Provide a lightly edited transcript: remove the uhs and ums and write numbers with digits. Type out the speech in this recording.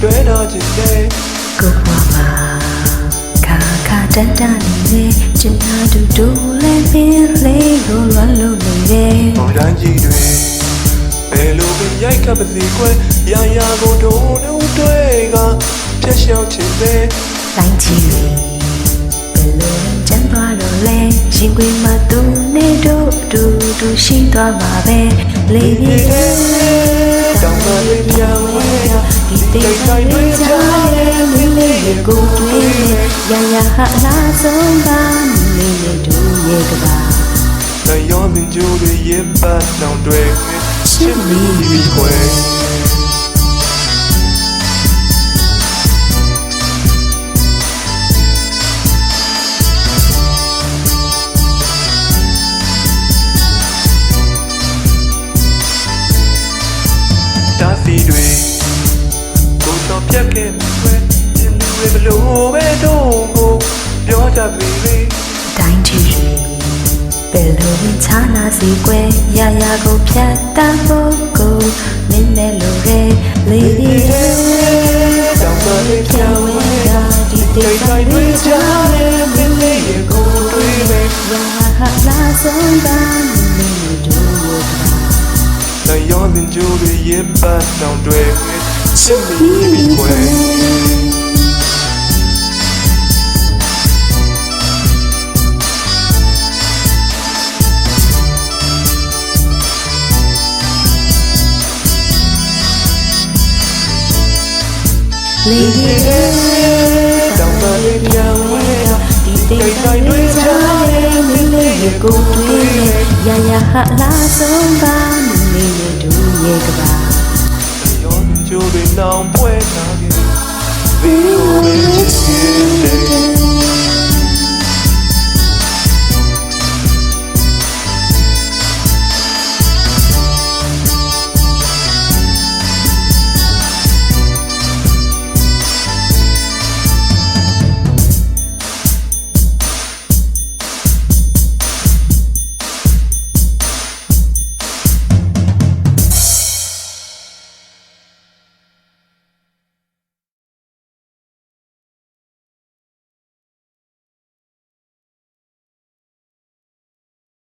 တွေ့တော့ချင်တယ်ကိုဘွားမှာခါခါတန်တန်နေချင်တာတူတူလေးပင်လေးကိုလွမ်းလို့နေတယ် မောင်တန်းကြီးတွေဘယ်လိုပဲရိုက်ခတ်ပါစေကွယ်ရာရာကိုတို့တွေကဖြတ်လျှောက်ချင်တယ် တိုင်းချီဘယ်လိုချမ်းသွားတော့လဲရင်ခွေမှာသူနဲ့တို့တူတူရှိသွားမှာပဲလေးပြေတဲ့တောင်းပန်လေးပြောင်းလဲဒီတိတ်ဆိုင်တွေကြားရဲ့မင်းလေးကိုတွေ့ရရဟာလာဆုံးပါမင်းလေးတို့ရဲ့ကပါ တယောမင်းကျိုးတွေရဲ့ပတ်နောင်တွေချစ်မိပြီခွဲတာစီတွေကိုတော့ပြတ်ခဲ့ပြီညလူတွေဘလို့ပဲတော့ကိုပြောတတ်ပြီလေ တိုင်းချီဘယ်လိုချာနာစီကွယ်ရရကိုဖြတ်တတ်ဖို့ကိုမင်းနဲ့လိုရဲ့လေးပြေတဲ့ တောင်းပန်လေးပြောင်းလဲဒီတိတ်ဆိုင်တွေကြားရဲ့မင်းလေးရဲ့ကိုတွေ့မယ် ရဟာလာဆုံးပါမင်းလေးတို့ရဲ့ကပါ တယောမင်းကျိုးတွေရဲ့ပတ်နောင်တွေချစ်မိပြီခွဲလေးပြေတဲ့တောင်းပန်လေးပြောင်းလဲဒီတိတ်ဆိုင်တွေကြားရဲ့မင်းလေးရဲ့ကိုတွေ့ရရဟာလာဆုံးပါမင်းလေးတို့ရဲ့ကပါ တယောမင်းကျိုးတွေနောင်ပွဲထားခဲ့ဘယ်လိုပဲချစ်